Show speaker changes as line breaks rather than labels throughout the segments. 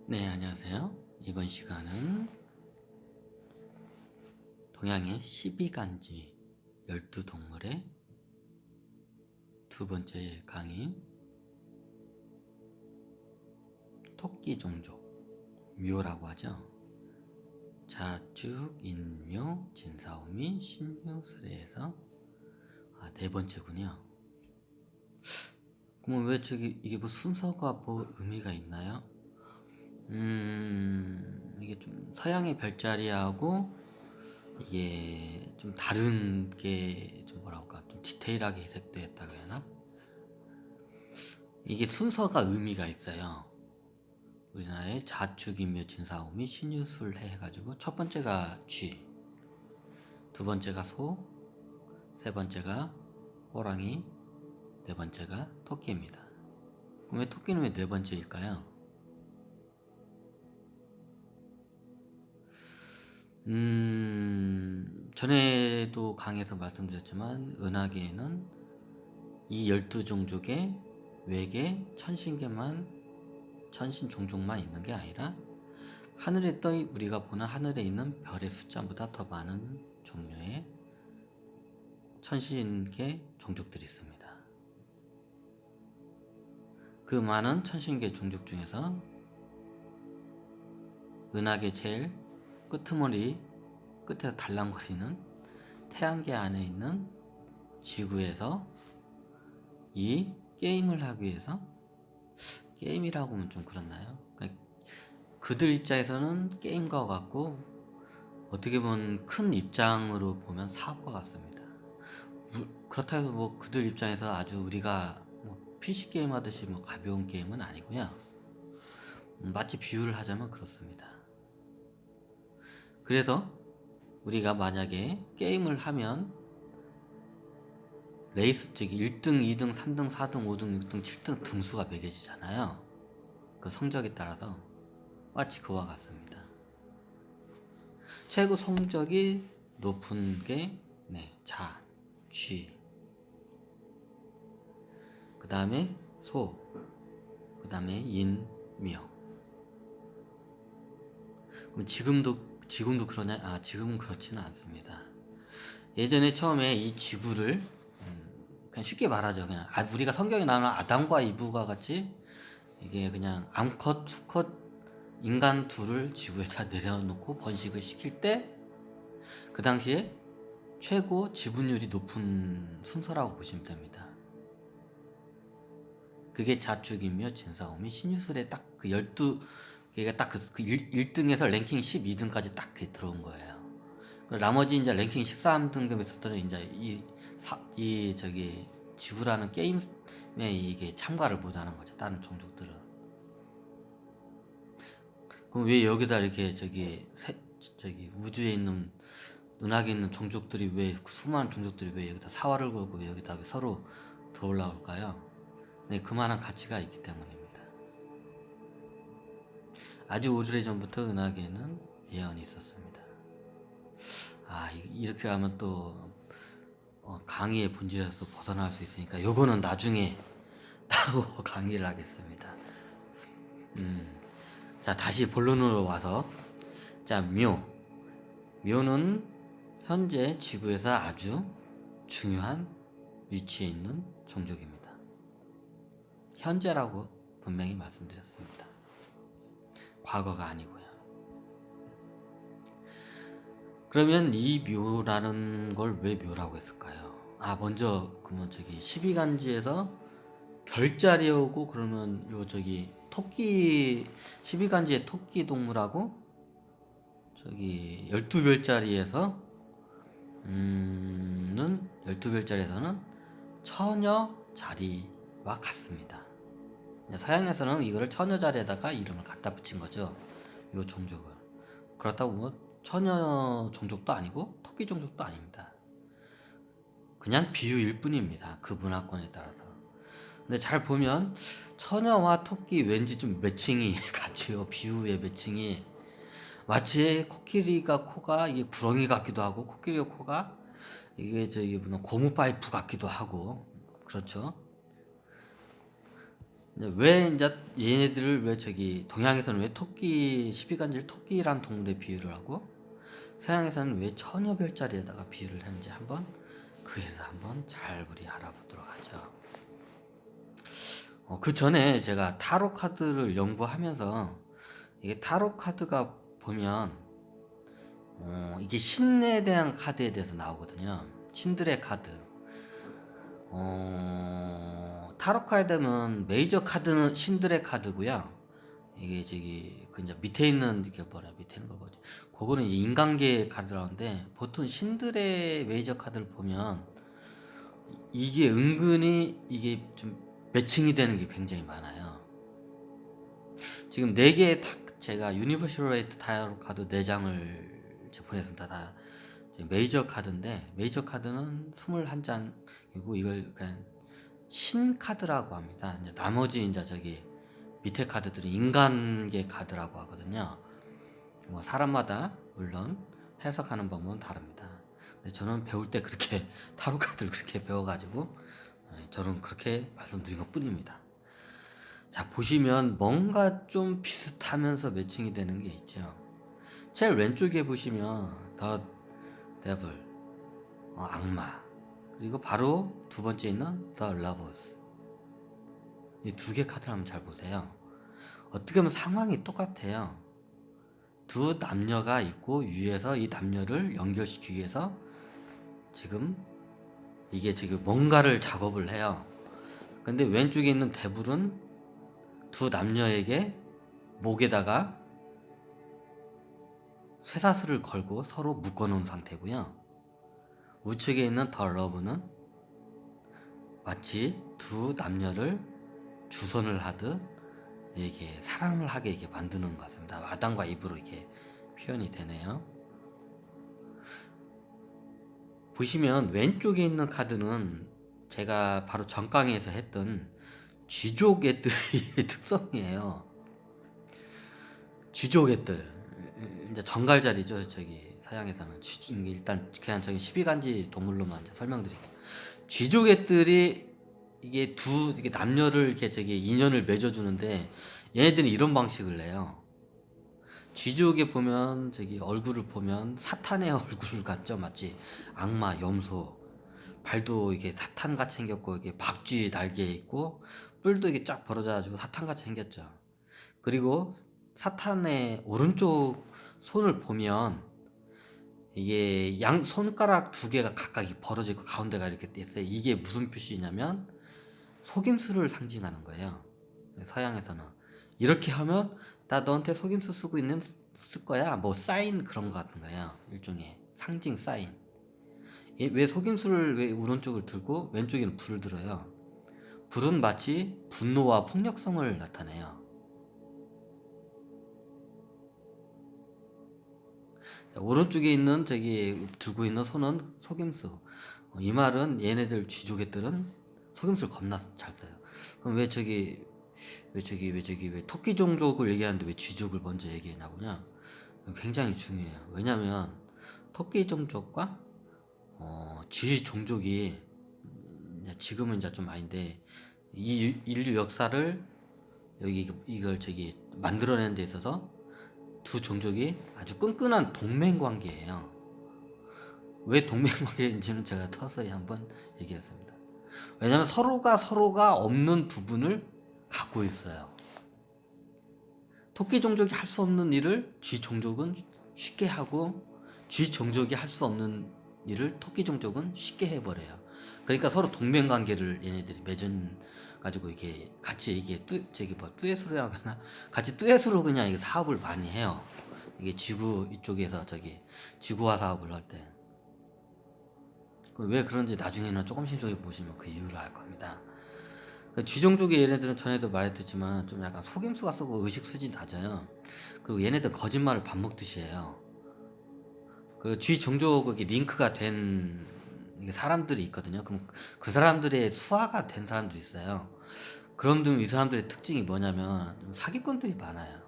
네, 안녕하세요. 이번 시간은 동양의 12간지 12동물의 두 번째 강인 토끼 종족 묘라고 하죠. 자축, 인묘, 진사오미, 신묘, 스레에서 네 번째군요. 그러면 왜 이게 뭐 순서가 뭐 의미가 있나요? 이게 좀 서양의 별자리하고 이게 좀 다른 게 좀 뭐랄까 좀 디테일하게 해석되었다고 해야 하나? 이게 순서가 의미가 있어요. 우리나라의 자축인묘 진사오미 신유술 해가지고 첫 번째가 쥐, 두 번째가 소, 세 번째가 호랑이, 네 번째가 토끼입니다. 그럼 왜 토끼는 왜 네 번째일까요? 전에도 강의에서 말씀드렸지만 은하계에는 이 12종족의 외계 천신 종족만 있는 게 아니라 하늘에 우리가 보는 하늘에 있는 별의 숫자보다 더 많은 종류의 천신계 종족들이 있습니다. 그 많은 천신계 종족 중에서 은하계 제일 끝에서 달랑거리는 태양계 안에 있는 지구에서 이 게임을 하기 위해서, 게임이라고 하면 좀 그렇나요? 그러니까 그들 입장에서는 게임과 같고 어떻게 보면 큰 입장으로 보면 사업과 같습니다. 그렇다 해서 뭐 그들 입장에서 아주 우리가 뭐 PC 게임 하듯이 뭐 가벼운 게임은 아니고요. 마치 비유를 하자면 그렇습니다. 그래서 우리가 만약에 게임을 하면 레이스 즉 1등, 2등, 3등, 4등, 5등, 6등, 7등 등수가 매겨지잖아요. 그 성적에 따라서 마치 그와 같습니다. 최고 성적이 높은 게 자, 쥐, 그 다음에 소, 그 다음에 인, 묘. 그럼 지금도 그러냐? 지금은 그렇지는 않습니다. 예전에 처음에 이 지구를 그냥 쉽게 말하죠. 그냥 우리가 성경에 나오는 아담과 이브가 같이 이게 그냥 암컷, 수컷 인간 둘을 지구에다 내려놓고 번식을 시킬 때 그 당시에 최고 지분율이 높은 순서라고 보시면 됩니다. 그게 자축인묘, 진사오미, 신유술에 딱 그 12개가 딱 그 1등에서 랭킹 12등까지 딱 들어온 거예요. 나머지 이제 랭킹 13등급에서부터는 이제 지구라는 게임에 이게 참가를 못 하는 거죠. 다른 종족들은. 그럼 왜 여기다 이렇게 우주에 있는 은하계 있는 종족들이 왜 수많은 종족들이 왜 여기다 사활을 걸고 여기다 왜 서로 더 올라올까요? 네, 그만한 가치가 있기 때문입니다. 아주 오래전부터 은하계에는 예언이 있었습니다. 이렇게 하면 또 강의의 본질에서 벗어날 수 있으니까 요거는 나중에 따로 강의를 하겠습니다. 자, 다시 본론으로 와서 자, 묘는 현재 지구에서 아주 중요한 위치에 있는 종족입니다. 현재라고 분명히 말씀드렸습니다. 과거가 아니고요. 그러면 이 묘라는 걸 왜 묘라고 했을까요? 먼저 그러면 12간지에서 별자리 오고 그러면 토끼 12간지의 토끼 동물하고 12별자리에서 12별자리에서는 처녀 자리와 같습니다. 서양에서는 이거를 처녀 자리에다가 이름을 갖다 붙인 거죠. 이 종족을. 그렇다고 뭐 처녀 종족도 아니고 토끼 종족도 아닙니다. 그냥 비유일 뿐입니다. 그 문화권에 따라서. 근데 잘 보면 처녀와 토끼 왠지 좀 매칭이 같이요. 비유의 매칭이 마치 코끼리가 코가 이게 구렁이 같기도 하고 코끼리의 코가 이게 고무 파이프 같기도 하고 그렇죠. 왜 이제 얘네들을 왜 저기 동양에서는 왜 토끼 12간질 토끼란 동물에 비유를 하고 서양에서는 왜 처녀별자리에다가 비유를 했는지 한번 그에서 한번 잘 우리 알아보도록 하죠. 그 전에 제가 타로 카드를 연구하면서 이게 타로 카드가 보면 이게 신에 대한 카드에 대해서 나오거든요. 신들의 카드. 타로 카드는 메이저 카드는 신들의 카드고요. 이게 저기 그 이제 밑에 있는 이게 뭐라 밑에 있는 거 뭐지? 그거는 이제 인간계 카드라는데 보통 신들의 메이저 카드를 보면 이게 은근히 이게 좀 매칭이 되는 게 굉장히 많아요. 지금 4개의 제가 유니버셜 레이트 타로 카드 4장을 제보냈습니다. 다 메이저 카드인데 메이저 카드는 21장이고 이걸 그냥 신 카드라고 합니다. 이제 나머지 이제 저기 밑에 카드들은 인간계 카드라고 하거든요. 뭐 사람마다 물론 해석하는 방법은 다릅니다. 근데 저는 배울 때 그렇게 타로 카드를 그렇게 배워가지고 저는 그렇게 말씀드린 것 뿐입니다. 자, 보시면 뭔가 좀 비슷하면서 매칭이 되는 게 있죠. 제일 왼쪽에 보시면 더 데블, 악마, 그리고 바로 두 번째 있는 더 러버스. 이 2개 카드를 한번 잘 보세요. 어떻게 보면 상황이 똑같아요. 두 남녀가 있고 위에서 이 남녀를 연결시키기 위해서 지금 이게 지금 뭔가를 작업을 해요. 근데 왼쪽에 있는 데블은 두 남녀에게 목에다가 쇠사슬을 걸고 서로 묶어놓은 상태고요. 우측에 있는 더 러브는 마치 두 남녀를 주선을 하듯 이게 사랑을 하게 이게 만드는 것 같습니다. 아담과 이브로 이게 표현이 되네요. 보시면 왼쪽에 있는 카드는 제가 바로 전 강의에서 했던 쥐족애들의 특성이에요. 쥐족애들 이제 정갈자리죠. 저기 서양에서는 일단 그냥 저기 12간지 동물로만 이제 설명드릴게요. 쥐족애들이 이게 남녀를 이렇게 저기 인연을 맺어주는데 얘네들은 이런 방식을 내요. 쥐족에 보면 저기 얼굴을 보면 사탄의 얼굴 같죠, 마치 악마, 염소. 발도 이게 사탄같이 생겼고 이게 박쥐 날개 있고 뿔도 이게 쫙 벌어져가지고 사탄같이 생겼죠. 그리고 사탄의 오른쪽 손을 보면 이게 양 손가락 2개가 각각 벌어지고 가운데가 이렇게 떼어요. 이게 무슨 표시냐면 속임수를 상징하는 거예요. 서양에서는 이렇게 하면 나 너한테 속임수 쓰고 있는 쓸 거야. 뭐 사인 그런 거 같은 거예요. 일종의 상징 사인. 왜 속임수를 왜 오른쪽을 들고 왼쪽에는 불을 들어요? 불은 마치 분노와 폭력성을 나타내요. 자, 오른쪽에 있는 저기 들고 있는 손은 속임수. 이 말은 얘네들 쥐조개들은 속임수를 겁나 잘 써요. 그럼 왜 토끼 종족을 얘기하는데 왜 쥐족을 먼저 얘기하냐고요? 굉장히 중요해요. 왜냐면 토끼 종족과 쥐 종족이 지금은 이제 좀 아닌데 이 인류 역사를 여기 이걸 저기 만들어내는 데 있어서 두 종족이 아주 끈끈한 동맹 관계예요. 왜 동맹 관계인지는 제가 서서히 한번 얘기했습니다. 왜냐면 서로가 없는 부분을 갖고 있어요. 토끼 종족이 할 수 없는 일을 쥐 종족은 쉽게 하고 쥐 종족이 할 수 없는 일을 토끼 종족은 쉽게 해버려요. 그러니까 서로 동맹 관계를 얘네들이 맺은 가지고 이게 같이 이게 뚜엣으로 하나 같이 뚜엣으로 그냥 이게 사업을 많이 해요. 이게 지구 이쪽에서 저기 지구화 사업을 할 때. 왜 그런지 나중에는 조금씩 보시면 그 이유를 알 겁니다. 쥐종족의 얘네들은 전에도 말했지만 좀 약간 속임수가 쓰고 의식수지 낮아요. 그리고 얘네들 거짓말을 밥 먹듯이 해요. 그 쥐종족이 링크가 된 사람들이 있거든요. 그럼 그 사람들의 수화가 된 사람도 있어요. 그런 이 사람들의 특징이 뭐냐면 좀 사기꾼들이 많아요.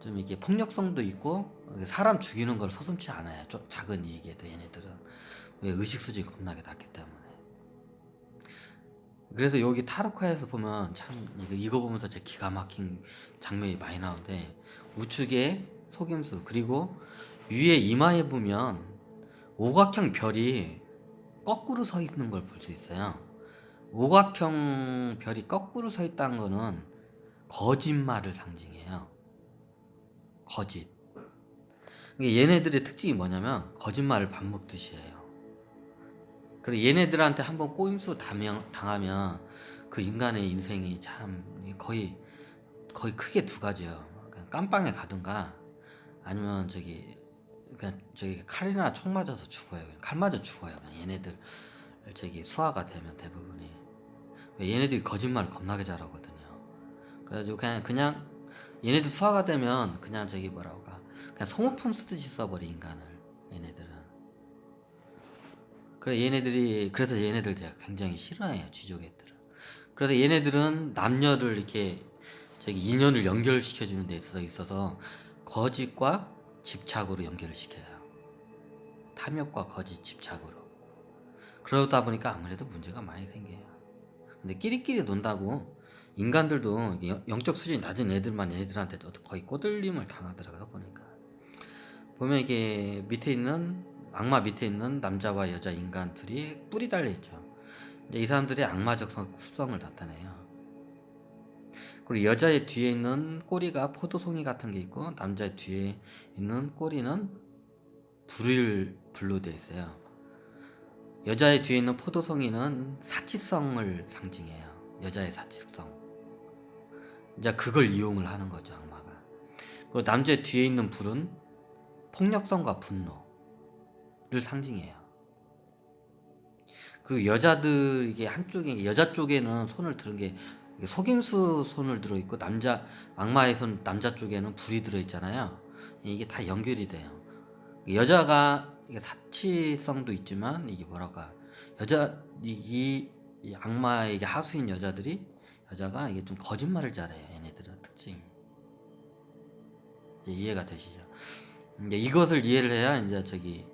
좀 이게 폭력성도 있고 사람 죽이는 걸 서슴지 않아요. 좀 작은 이익에도 얘네들은 왜 의식수지 겁나게 낮기 때문에. 그래서 여기 타로카에서 보면 참 이거 보면서 제 기가 막힌 장면이 많이 나오는데, 우측에 속임수, 그리고 위에 이마에 보면 오각형 별이 거꾸로 서 있는 걸 볼 수 있어요. 오각형 별이 거꾸로 서 있다는 거는 거짓말을 상징해요. 거짓. 이게 얘네들의 특징이 뭐냐면 거짓말을 밥 먹듯이 해요. 그리고 얘네들한테 한번 꼬임수 당하면 그 인간의 인생이 참 거의 크게 두 가지예요. 그냥 깜빵에 가든가, 아니면 그냥 칼이나 총 맞아서 죽어요. 그냥 칼 맞아 죽어요. 그냥 얘네들 수화가 되면 대부분이. 왜 얘네들이 거짓말을 겁나게 잘하거든요. 그래가지고 그냥 얘네들 수화가 되면 그냥 뭐라고 그냥 소모품 쓰듯이 써버려 인간을, 얘네들은. 그래서 얘네들 제가 굉장히 싫어해요, 쥐족애들은. 그래서 얘네들은 남녀를 이렇게 인연을 연결시켜주는 데 있어서 거짓과 집착으로 연결을 시켜요. 탐욕과 거짓, 집착으로. 그러다 보니까 아무래도 문제가 많이 생겨요. 근데 끼리끼리 논다고 인간들도 영적 수준이 낮은 애들만 얘네들한테 거의 꼬들림을 당하더라고요, 보니까. 보면 이게 악마 밑에 있는 남자와 여자 인간 둘이 뿔이 달려있죠. 이 사람들이 악마적 습성을 나타내요. 그리고 여자의 뒤에 있는 꼬리가 포도송이 같은 게 있고, 남자의 뒤에 있는 꼬리는 불로 되어 있어요. 여자의 뒤에 있는 포도송이는 사치성을 상징해요. 여자의 사치성. 이제 그걸 이용을 하는 거죠, 악마가. 그리고 남자의 뒤에 있는 불은 폭력성과 분노를 상징해요. 그리고 여자들, 이게 한쪽에, 여자 쪽에는 손을 들은 게 속임수 손을 들어 있고, 악마의 손, 남자 쪽에는 불이 들어 있잖아요. 이게 다 연결이 돼요. 여자가 사치성도 있지만, 이게 이 악마에게 하수인 여자가 이게 좀 거짓말을 잘해요. 얘네들은 특징이. 이제 이해가 되시죠? 이제 이것을 이해를 해야 이제 이제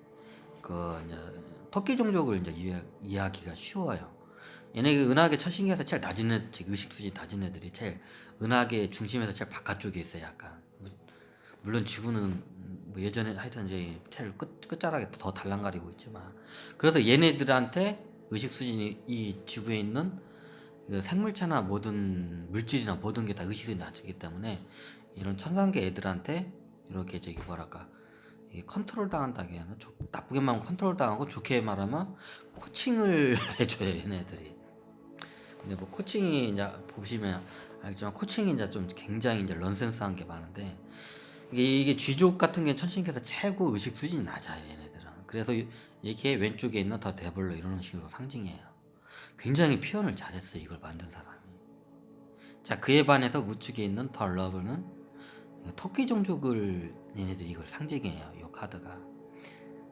토끼 종족을 이제 이해하기가 쉬워요. 얘네 은하계 처신계에서 제일 낮은 의식 수준이 낮은 애들이 제일 은하계 중심에서 제일 바깥쪽에 있어요, 약간. 물론 지구는 뭐 예전에 하여튼 이제 제일 끝자락에 더 달랑가리고 있지만, 그래서 얘네들한테 의식 수준이 이 지구에 있는 생물체나 모든 물질이나 모든 게 다 의식 수준이 낮기 때문에, 이런 천상계 애들한테 이렇게 이게 컨트롤 당한다기 하나, 나쁘게 말하면 컨트롤 당하고, 좋게 말하면 코칭을 해줘요, 얘네들이. 근데 뭐 코칭이 이제 보시면 알겠지만, 코칭이 이제 좀 굉장히 이제 넌센스한 게 많은데, 이게 쥐족 같은 게 천신께서 최고 의식 수준이 낮아요, 얘네들은. 그래서 이렇게 왼쪽에 있는 더 데블로 이런 식으로 상징해요. 굉장히 표현을 잘했어요, 이걸 만든 사람이. 자, 그에 반해서 우측에 있는 더 러브는 토끼 종족을 얘네들이 이걸 상징해요, 이 카드가.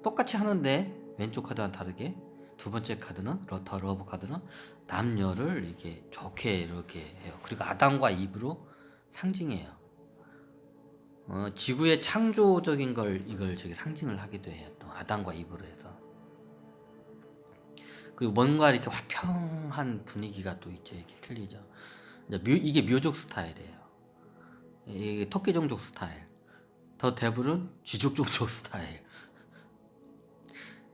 똑같이 하는데 왼쪽 카드와는 다르게 두 번째 카드는 더 러브 카드는 남녀를 이렇게 좋게 이렇게 해요. 그리고 아담과 이브로 상징해요. 지구의 창조적인 이걸 상징을 하기도 해요. 또 아담과 이브로 해서. 그리고 뭔가 이렇게 화평한 분위기가 또 있죠. 이렇게 틀리죠. 이게 묘족 스타일이에요. 이게 토끼 종족 스타일. 더 데블은 쥐족 종족 스타일.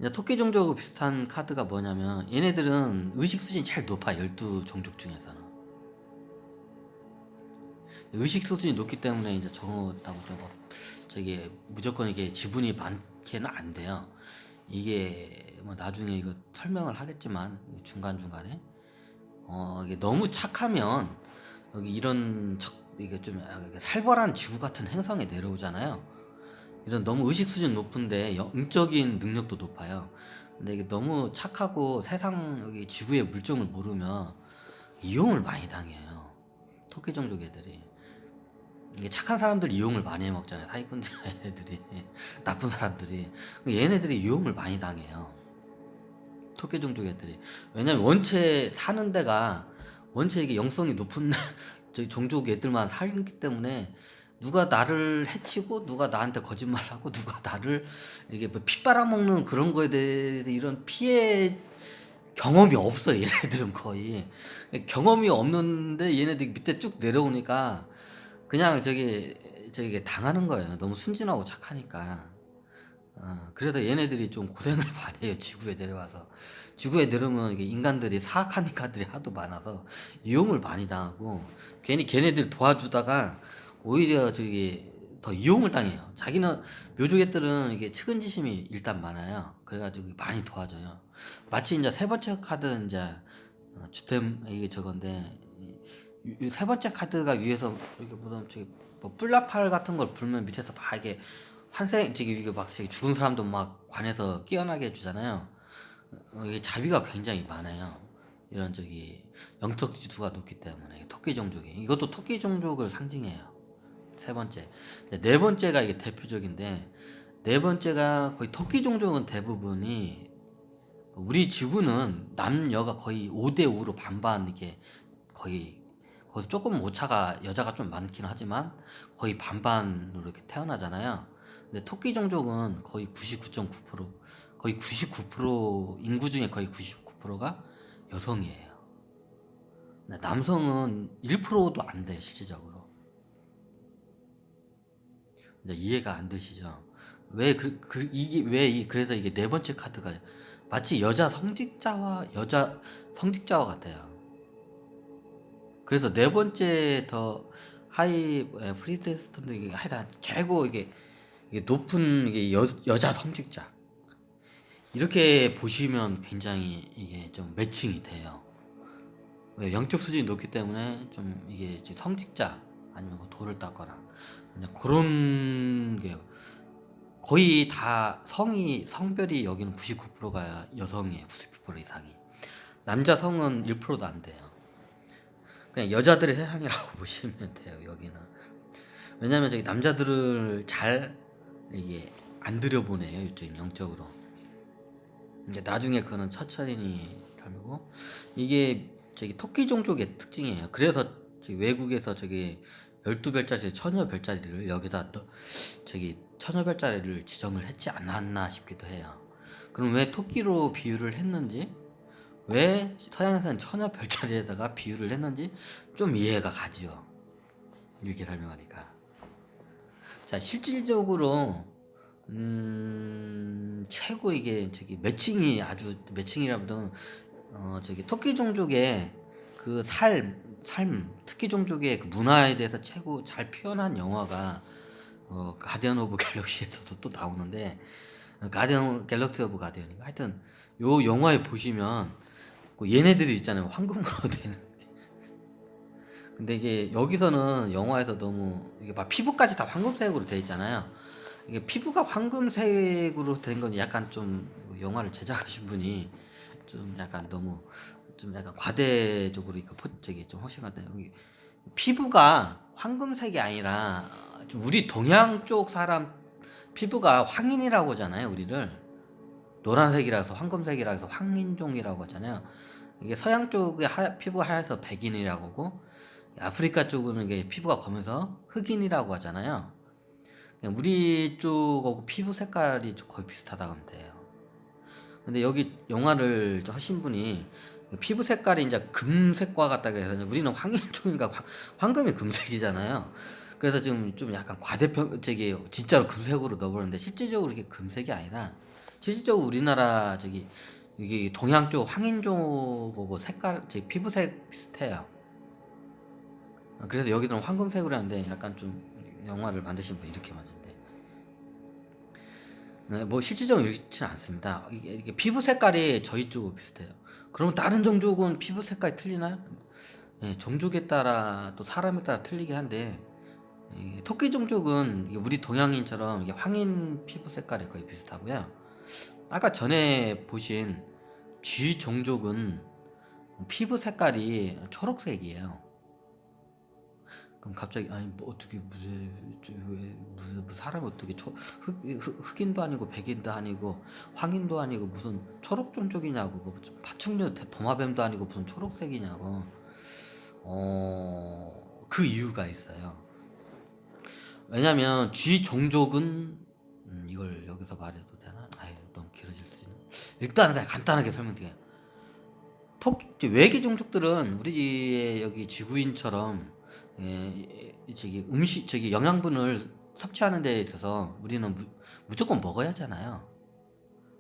이제 토끼 종족 비슷한 카드가 뭐냐면, 얘네들은 의식 수준이 제일 높아, 12 종족 중에서는. 의식 수준이 높기 때문에 이제 무조건 이게 지분이 많게는 안 돼요. 이게 뭐 나중에 이거 설명을 하겠지만, 중간중간에 이게 너무 착하면 여기 이게 좀 살벌한 지구 같은 행성에 내려오잖아요. 이런 너무 의식 수준 높은데 영적인 능력도 높아요. 근데 이게 너무 착하고 여기 지구의 물정을 모르면 이용을 많이 당해요, 토끼 종족 애들이. 이게 착한 사람들 이용을 많이 해먹잖아요, 사기꾼들 애들이. 나쁜 사람들이. 얘네들이 이용을 많이 당해요, 토끼 종족 애들이. 왜냐면 원체 사는 데가 이게 영성이 높은 종족 애들만 살기 때문에, 누가 나를 해치고 누가 나한테 거짓말하고 누가 나를 이게 뭐 피 빨아먹는 그런 거에 대해서 이런 피해 경험이 없어 얘네들은 거의. 경험이 없는데 얘네들이 밑에 쭉 내려오니까 그냥 저기 당하는 거예요. 너무 순진하고 착하니까. 그래서 얘네들이 좀 고생을 많이 해요. 지구에 내려와서. 지구에 내려오면 이게 인간들이 사악한 인간들이 하도 많아서 이용을 많이 당하고 괜히 걔네들 도와주다가 오히려 저기 더 이용을 당해요. 자기는 묘조개들은 이게 측은지심이 일단 많아요. 그래가지고 많이 도와줘요. 마치 이제 세 번째 카드 이제 주템 이게 저건데 세 번째 카드가 위에서 이렇게 보면 저기 뭐 뿔나팔 같은 걸 불면 밑에서 막 이게 환생 저기 이게 막 저기 죽은 사람도 막 관에서 깨어나게 해주잖아요. 이게 자비가 굉장히 많아요. 이런 저기 영적 지수가 높기 때문에 토끼 종족이 이것도 토끼 종족을 상징해요. 세 번째, 네 번째가 이게 대표적인데 네 번째가 거의 토끼 종족은 대부분이 우리 지구는 남녀가 거의 5대 5로 반반 이게 거의 거기서 조금 오차가 여자가 좀 많긴 하지만 거의 반반으로 이렇게 태어나잖아요. 근데 토끼 종족은 거의 99.9% 거의 99% 인구 중에 거의 99%가 여성이에요. 남성은 1%도 안 돼, 실질적으로. 이제 이해가 안 되시죠? 그래서 이게 네 번째 카드가 마치 여자 성직자와 같아요. 그래서 네 번째 더 하이 프리테스턴도 이게 하여튼 최고 이게 높은 이게 여자 성직자 이렇게 보시면 굉장히 이게 좀 매칭이 돼요. 왜 영적 수준이 높기 때문에 좀 이게 이제 성직자 아니면 뭐 돌을 닦거나 그냥 그런 게 거의 다 성별이 여기는 99%가 여성이에요. 99% 이상이. 남자 성은 1%도 안 돼요. 그냥 여자들의 세상이라고 보시면 돼요. 여기는. 왜냐면 저기 남자들을 잘 이게 안 들여보내요. 이쪽은 영적으로. 이제 나중에 그거는 천천히 닮고 이게 저기 토끼 종족의 특징이에요. 그래서 저기 외국에서 저기 12별짜리 처녀별자리를 여기다 저기 처녀별자리를 지정을 했지 않았나 싶기도 해요. 그럼 왜 토끼로 비유를 했는지 왜 서양에서는 처녀별자리에다가 비유를 했는지 좀 이해가 가지요. 이렇게 설명하니까. 자, 실질적으로 최고 이게 저기 매칭이 아주 매칭이라보다는 저기 토끼 종족의 그 삶, 토끼 종족의 그 문화에 대해서 최고 잘 표현한 영화가 가디언 오브 갤럭시에서도 또 나오는데 가디언 갤럭시 오브 가디언인가 하여튼 요 영화에 보시면 그 얘네들이 있잖아요. 황금으로 되는. 근데 이게 여기서는 영화에서 너무 이게 막 피부까지 다 황금색으로 돼 있잖아요. 이게 피부가 황금색으로 된 건 약간 좀 영화를 제작하신 분이 좀 약간 너무 좀 약간 과대적으로 이거 저기 좀 하신 것 같아요. 여기 피부가 황금색이 아니라 좀 우리 동양 쪽 사람 피부가 황인이라고 하잖아요. 우리를 노란색이라서 황금색이라 해서 황인종이라고 하잖아요. 이게 서양 쪽의 피부가 하얘서 백인이라고 하고 아프리카 쪽은 이게 피부가 검해서 흑인이라고 하잖아요. 우리 쪽하고 피부 색깔이 거의 비슷하다고 하면 돼요. 근데 여기 영화를 하신 분이 피부 색깔이 이제 금색과 같다고 해서 우리는 황인종이니까 황금이 금색이잖아요. 그래서 지금 좀 약간 저기 진짜로 금색으로 넣어버렸는데 실질적으로 이게 금색이 아니라 실질적으로 우리나라 저기 이게 동양 쪽 황인종하고 색깔 저기 피부색 비슷해요. 그래서 여기는 황금색으로 하는데 약간 좀 영화를 만드신 분 이렇게 만든데 네, 뭐 실질적으로 이렇지는 않습니다. 이게 피부 색깔이 저희 쪽하고 비슷해요. 그러면 다른 종족은 피부 색깔이 틀리나요? 예, 종족에 따라 또 사람에 따라 틀리긴 한데 토끼 종족은 우리 동양인처럼 이게 황인 피부 색깔이 거의 비슷하고요. 아까 전에 보신 쥐 종족은 피부 색깔이 초록색이에요. 그럼 갑자기 아니 뭐 어떻게 무슨 사람이 어떻게 흑인도 아니고 백인도 아니고 황인도 아니고 무슨 초록 종족이냐고 뭐 파충류 도마뱀도 아니고 무슨 초록색이냐고 그 이유가 있어요. 왜냐면 쥐 종족은 이걸 여기서 말해도 되나? 아유 너무 길어질 수 있는 일단은 그냥 간단하게 설명드려요. 외계 종족들은 우리 여기 지구인처럼 저기 저기 영양분을 섭취하는 데 있어서 우리는 무조건 먹어야 하잖아요.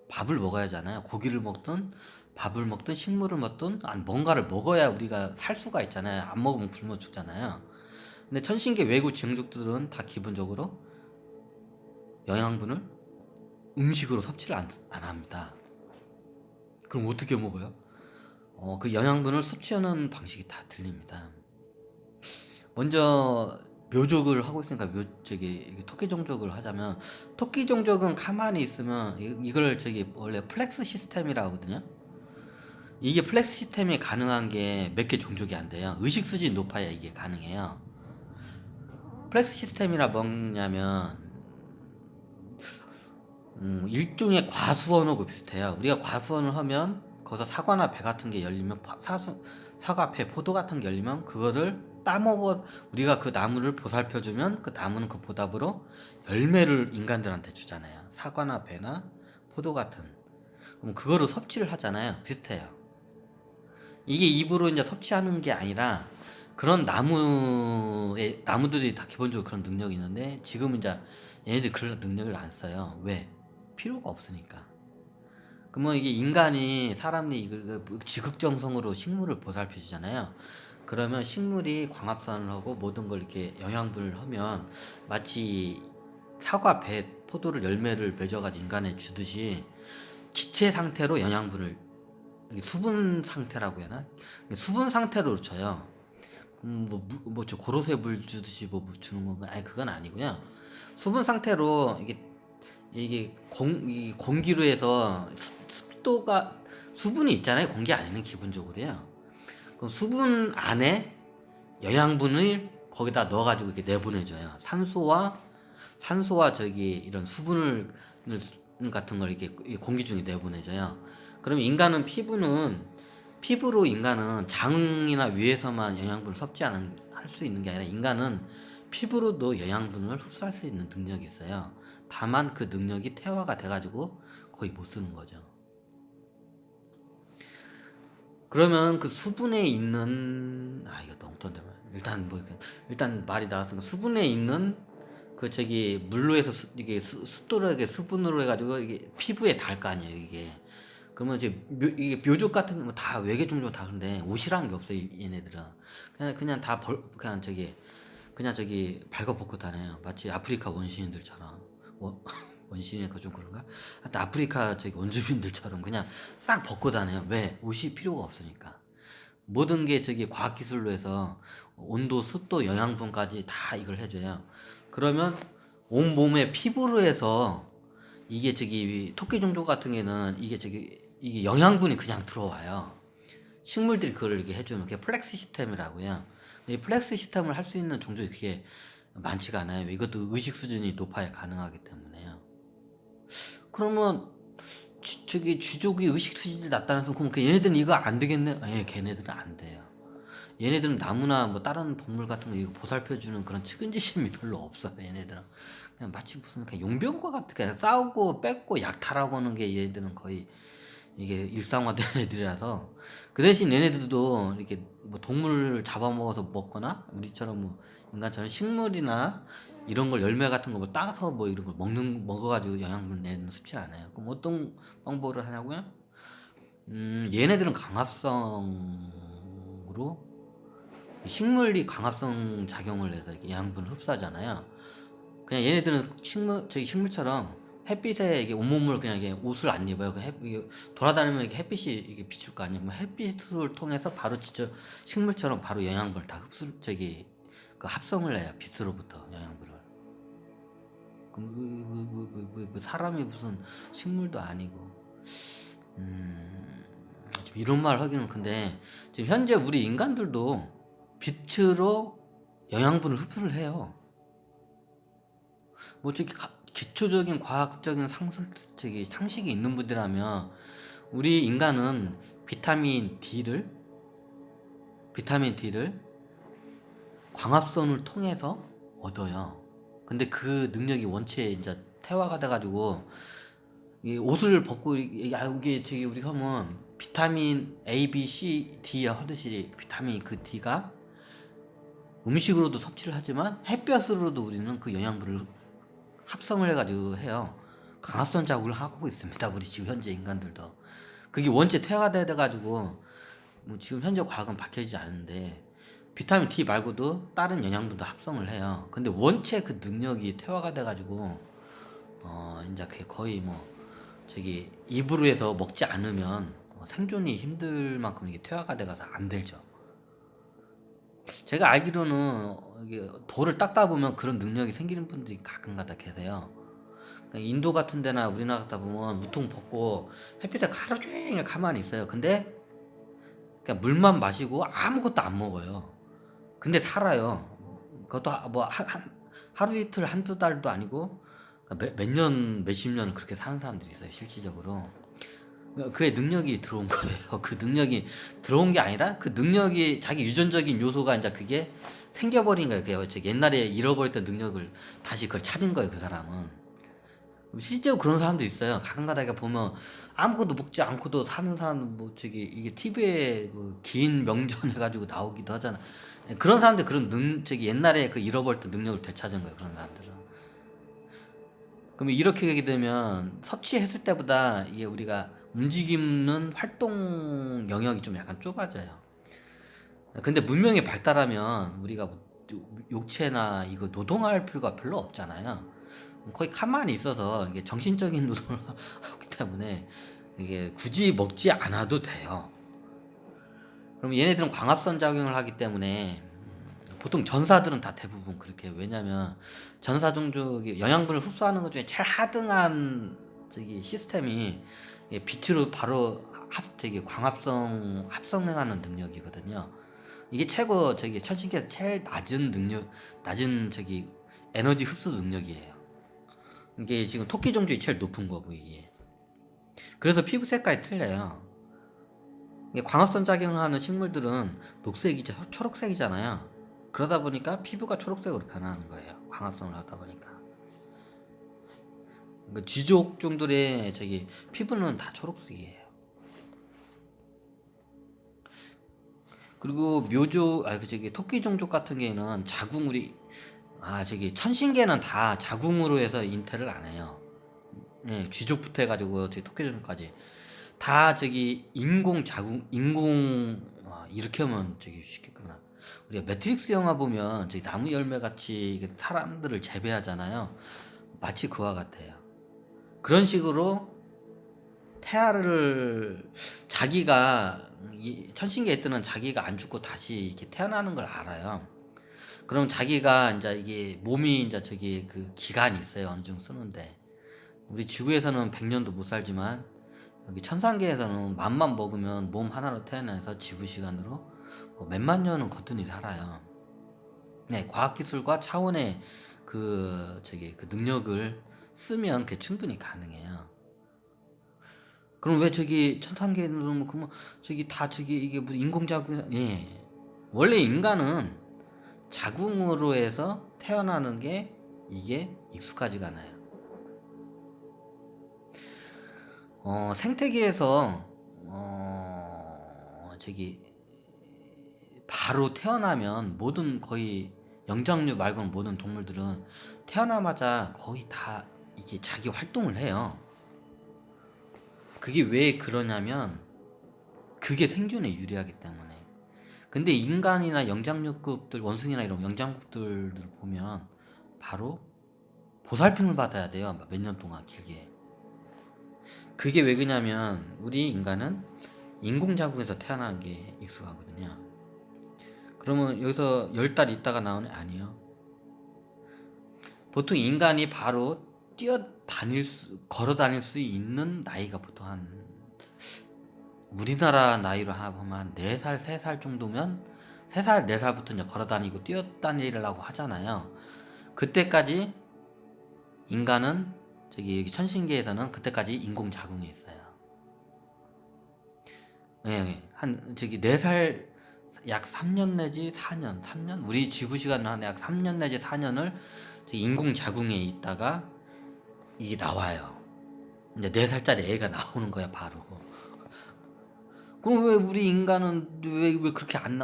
밥을 먹어야 하잖아요. 고기를 먹든 밥을 먹든 식물을 먹든 뭔가를 먹어야 우리가 살 수가 있잖아요. 안 먹으면 굶어 죽잖아요. 근데 천신계 외구 종족들은 다 기본적으로 영양분을 음식으로 섭취를 안 합니다. 그럼 어떻게 먹어요? 그 영양분을 섭취하는 방식이 다 틀립니다. 먼저 묘족을 하고 있으니까 저기 토끼 종족을 하자면, 토끼 종족은 가만히 있으면 이걸 저기 원래 플렉스 시스템이라고 하거든요. 이게 플렉스 시스템이 가능한 게 몇 개 종족이 안 돼요. 의식 수준이 높아야 이게 가능해요. 플렉스 시스템이라 뭐냐면 일종의 과수원하고 비슷해요. 우리가 과수원을 하면 거기서 사과나 배 같은 게 열리면 사과, 배, 포도 같은 게 열리면 그거를 따먹어, 우리가 그 나무를 보살펴주면 그 나무는 그 보답으로 열매를 인간들한테 주잖아요. 사과나 배나 포도 같은. 그럼 그거를 섭취를 하잖아요. 비슷해요. 이게 입으로 이제 섭취하는 게 아니라 그런 나무들이 다 기본적으로 그런 능력이 있는데 지금 이제 얘네들 그런 능력을 안 써요. 왜? 필요가 없으니까. 그러면 이게 사람이 이걸 지극정성으로 식물을 보살펴 주잖아요. 그러면 식물이 광합선을 하고 모든 걸 이렇게 영양분을 하면 마치 사과, 배, 포도를 열매를 맺어가지고 인간에 주듯이 기체 상태로 영양분을, 수분 상태라고 해야 하나? 수분 상태로 줘요. 저 고로쇠 물 주듯이 주는 건가? 아니, 그건 아니고요. 수분 상태로 이 공기로 해서 습도가, 수분이 있잖아요. 공기 안에는 기본적으로요. 그럼 수분 안에 영양분을 거기다 넣어가지고 이렇게 내보내줘요. 산소와 저기 이런 수분을 같은 걸 이렇게 공기 중에 내보내줘요. 그러면 피부로 인간은 장이나 위에서만 영양분을 할 수 있는 게 아니라 인간은 피부로도 영양분을 흡수할 수 있는 능력이 있어요. 다만 그 능력이 퇴화가 돼가지고 거의 못 쓰는 거죠. 그러면 그 수분에 있는, 이거 너무 떤데 일단 말이 나왔으니까, 수분에 있는 그 저기 물로 해서 이게 습도로 이게 수분으로 해가지고 이게 피부에 닿을 거 아니에요, 이게. 그러면 이제 이게 묘족 같은 거 다 외계 종족 다 그런데 옷이라는 게 없어요, 얘네들은. 그냥 다 그냥 저기 발가벗고 다녀요. 마치 아프리카 원시인들처럼. 원시인이니까 좀 그런가? 하여튼 아프리카 저기 원주민들처럼 그냥 싹 벗고 다녀요. 왜? 옷이 필요가 없으니까. 모든 게 저기 과학기술로 해서 온도, 습도, 영양분까지 다 이걸 해줘요. 그러면 온몸에 피부로 해서 이게 저기 토끼 종족 같은 경우는 이게 영양분이 그냥 들어와요. 식물들이 그걸 이렇게 해주면 그게 플렉스 시스템이라고요. 이 플렉스 시스템을 할 수 있는 종족이 그게 많지가 않아요. 이것도 의식 수준이 높아야 가능하기 때문에요. 그러면 저기 주족이 의식 수준이 낮다는 소리, 그럼 얘네들은 이거 안 되겠네? 아니, 걔네들은 안 돼요. 얘네들은 나무나 뭐 다른 동물 같은 거 이거 보살펴주는 그런 측은지심이 별로 없어요. 얘네들은 그냥 마치 무슨 그냥 용병과 같은, 그냥 싸우고 뺏고 약탈하고 하는 게 얘네들은 거의 이게 일상화된 애들이라서. 그 대신 얘네들도 이렇게 뭐 동물을 잡아먹어서 먹거나 우리처럼 뭐 인간처럼 식물이나 이런 걸 열매 같은 거 뭐 따서 뭐 이런 걸 먹어가지고 영양분 내는 습치 않아요. 그럼 어떤 방법을 하냐고요? 얘네들은 강합성으로, 식물이 강합성 작용을 해서 이렇게 영양분을 흡수하잖아요. 그냥 얘네들은 저희 식물처럼 햇빛에 이게 온몸을 그냥 이게 옷을 안 입어요. 이게 돌아다니면 이게 햇빛이 이게 비출 거 아니에요. 햇빛을 통해서 바로 진짜 식물처럼 바로 영양분을 다 그 합성을 해요. 빛으로부터 영양분을. 그럼 사람이 무슨 식물도 아니고. 지금 이런 말 하기는 근데 지금 현재 우리 인간들도 빛으로 영양분을 흡수를 해요. 뭐 저기 기초적인 과학적인 상식이 있는 분들이라면, 우리 인간은 비타민 D를 광합선을 통해서 얻어요. 근데 그 능력이 원체 이제 퇴화가 돼가지고 이 옷을 벗고 이게 저기 우리 하면 비타민 A, B, C, D 하듯이 비타민 그 D가 음식으로도 섭취를 하지만 햇볕으로도 우리는 그 영양분을 합성을 해가지고 해요. 광합성 작용을 하고 있습니다. 우리 지금 현재 인간들도. 그게 원체 퇴화돼 가지고 뭐 지금 현재 과학은 밝혀지지 않은데 비타민 D 말고도 다른 영양분도 합성을 해요. 근데 원체 그 능력이 퇴화가 돼 가지고 이제 그게 거의 뭐 저기 입으로 해서 먹지 않으면 생존이 힘들 만큼 이게 퇴화가 돼 가서 안 되죠. 제가 알기로는 이게 돌을 닦다 보면 그런 능력이 생기는 분들이 가끔가다 계세요. 그러니까 인도 같은 데나 우리나라 갔다 보면 우통 벗고 햇빛에 하루 종일 가만히 있어요. 근데 그냥 물만 마시고 아무것도 안 먹어요. 근데 살아요. 그것도 뭐 하루 이틀 한두 달도 아니고 몇 년, 몇십 년을 그렇게 사는 사람들이 있어요. 실질적으로. 그의 능력이 들어온 거예요. 그 능력이 들어온 게 아니라 그 능력이 자기 유전적인 요소가 이제 그게 생겨버린 거예요. 그게 옛날에 잃어버렸던 능력을 다시 그걸 찾은 거예요. 그 사람은. 실제로 그런 사람도 있어요. 가끔가다가 보면 아무것도 먹지 않고도 사는 사람 뭐 이게 TV에 뭐 긴 명전 해가지고 나오기도 하잖아. 그런 사람들 그런 옛날에 그 잃어버렸던 능력을 되찾은 거예요. 그런 사람들은. 그러면 이렇게 하게 되면 섭취했을 때보다 이게 우리가 움직이는 활동 영역이 좀 약간 좁아져요. 근데 문명이 발달하면 우리가 뭐 육체나 이거 노동할 필요가 별로 없잖아요. 거의 가만히 있어서 이게 정신적인 노동을 하기 때문에 이게 굳이 먹지 않아도 돼요. 그럼 얘네들은 광합성 작용을 하기 때문에 보통 전사들은 다 대부분 그렇게 해요. 왜냐면 전사 종족이 영양분을 흡수하는 것 중에 제일 하등한 시스템이 빛으로 바로 광합성 합성하는 능력이거든요. 이게 최고 천신계에서 제일 낮은 에너지 흡수 능력이에요. 이게 지금 토끼 종족이 제일 높은 거고 이게. 그래서 피부 색깔이 틀려요. 이게 광합성 작용하는 식물들은 녹색이지 초록색이잖아요. 그러다 보니까 피부가 초록색으로 변하는 거예요. 광합성을 하다 보니까. 그러니까 쥐족 종들의 피부는 다 초록색이에요. 그리고 토끼 종족 같은 경우는 천신계는 다 자궁으로 해서 잉태를 안 해요. 예, 쥐족부터 해가지고 토끼 종족까지 다 이렇게 하면 쉽겠구나. 우리가 매트릭스 영화 보면 나무 열매 같이 사람들을 재배하잖아요. 마치 그와 같아요. 그런 식으로 태아를 자기가 천신계에 뜨는 자기가 안 죽고 다시 이렇게 태어나는 걸 알아요. 그럼 자기가 이제 이게 몸이 이제 그 기간이 있어요. 어느 정도 쓰는데 우리 지구에서는 100년도 못 살지만 여기 천상계에서는 맘만 먹으면 몸 하나로 태어나서 지구 시간으로 뭐 몇만 년은 거뜬히 살아요. 네, 과학기술과 차원의 그 능력을 쓰면 그게 충분히 가능해요. 그럼 왜 천상계는 그러면 이게 무슨 인공자궁? 예, 원래 인간은 자궁으로 해서 태어나는 게 이게 익숙하지가 않아요. 생태계에서 바로 태어나면 거의 영장류 말고는 모든 동물들은 태어나자마자 거의 다 이게 자기 활동을 해요. 그게 왜 그러냐면 그게 생존에 유리하기 때문에. 근데 인간이나 영장류급들, 원숭이나 이런 영장급들을 보면 바로 보살핌을 받아야 돼요. 몇 년 동안 길게. 그게 왜 그러냐면 우리 인간은 인공자궁에서 태어나는 게 익숙하거든요. 그러면 여기서 10달 있다가 나오네? 아니요. 보통 인간이 바로 걸어 다닐 수 있는 나이가 보통 우리나라 나이로 보면 한 4살, 3살 정도면 3살, 4살부터 이제 걸어 다니고 뛰어다니려고 하잖아요. 그때까지 인간은 여기 천신계에서는 그때까지 인공자궁에 있어요. 예, 한 4살 약 3년 내지 4년, 우리 지구 시간은 한 약 3년 내지 4년을 인공자궁에 있다가 이게 나와요. 이제 4살짜리 애가 나오는 거야 바로. 그럼 왜 우리 인간은 왜 그렇게 안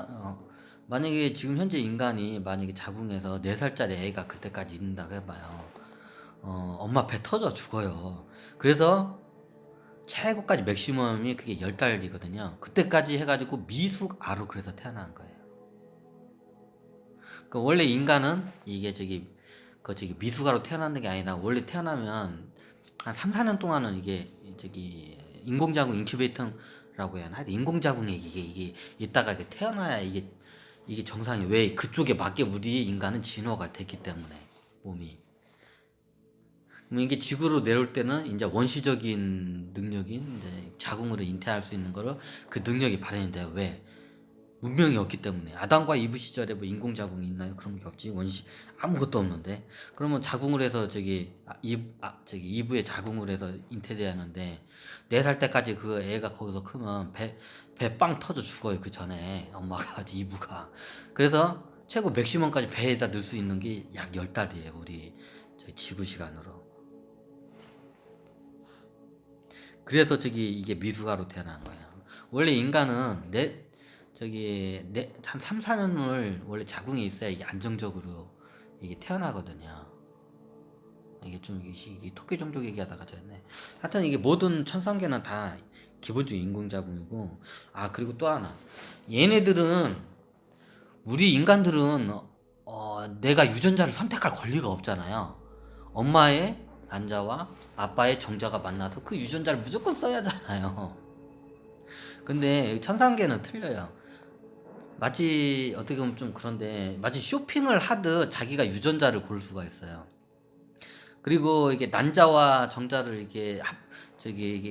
만약에 지금 현재 인간이 만약에 자궁에서 4살짜리 애가 그때까지 있는다고 해봐요. 엄마 배 터져 죽어요. 그래서 최고까지 맥시멈이 그게 10달이거든요. 그때까지 해가지고 미숙아로 그래서 태어난 거예요. 그 원래 인간은 이게 저기 미숙아로 태어나는 게 아니라 원래 태어나면 한 3, 4년 동안은 이게 저기 인공자궁 인큐베이터라고 해야 하나? 하여튼 인공자궁에 이게 있다가 이게 태어나야 이게 정상이 왜 그쪽에 맞게 우리 인간은 진화가 됐기 때문에 몸이. 그럼 이게 지구로 내려올 때는 이제 원시적인 능력인 이제 자궁으로 잉태할 수 있는 거를 그 능력이 발현이 돼요. 왜? 문명이 없기 때문에. 아담과 이브 시절에 뭐 인공자궁이 있나요? 그런 게 없지. 원시 아무것도 없는데. 그러면 자궁을 해서 저기 이브의 자궁을 해서 잉태돼야 하는데 4살 때까지 그 애가 거기서 크면 배 빵 터져 죽어요. 그 전에 엄마가 이브가. 그래서 최고 맥시멈까지 배에다 넣을 수 있는 게 약 10달이에요. 우리 저희 지구 시간으로. 그래서 이게 미숙아로 태어난 거예요. 원래 인간은 한 3, 4년을 원래 자궁에 있어야 이게 안정적으로 이게 태어나거든요. 이게 좀 이게 토끼 종족 얘기하다가 저였네. 하여튼 이게 모든 천상계는 다 기본적인 인공자궁이고, 아 그리고 또 하나, 얘네들은 우리 인간들은 내가 유전자를 선택할 권리가 없잖아요. 엄마의 난자와 아빠의 정자가 만나서 그 유전자를 무조건 써야 하잖아요. 근데 천상계는 틀려요. 마치 어떻게 보면 좀 그런데 마치 쇼핑을 하듯 자기가 유전자를 고를 수가 있어요. 그리고 이게 난자와 정자를 이게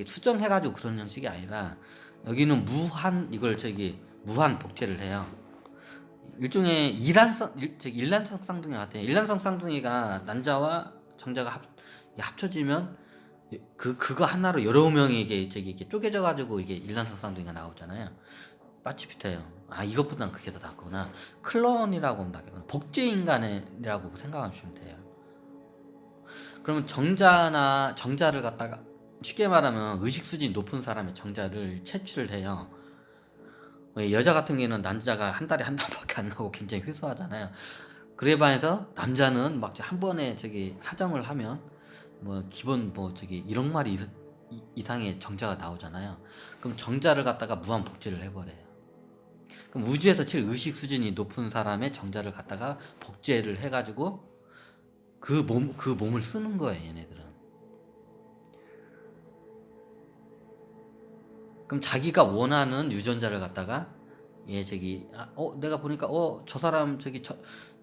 수정해가지고 그런 형식이 아니라 여기는 무한 복제를 해요. 일종의 일란성 쌍둥이 같아요. 일란성 쌍둥이가 난자와 정자가 합쳐지면 그거 하나로 여러 명이 이게 쪼개져 가지고 이게 일란성 쌍둥이가 나오잖아요. 빠치 비슷해요. 아 이것보단 그게 더 낫구나. 클론이라고 하면 낫겠구나. 복제 인간이라고 생각하시면 돼요. 그러면 정자를 갖다가 쉽게 말하면 의식 수준이 높은 사람의 정자를 채취를 해요. 여자 같은 경우에는 난자가 한 달에 한 달밖에 안 나오고 굉장히 회소하잖아요. 그래 반해서 남자는 막 한 번에 사정을 하면 뭐 기본 뭐 1억 마리 이상의 정자가 나오잖아요. 그럼 정자를 갖다가 무한 복제를 해버려요. 그럼 우주에서 제일 의식 수준이 높은 사람의 정자를 갖다가 복제를 해가지고 그 몸을 쓰는 거예요, 얘네들은. 그럼 자기가 원하는 유전자를 갖다가 내가 보니까 저 사람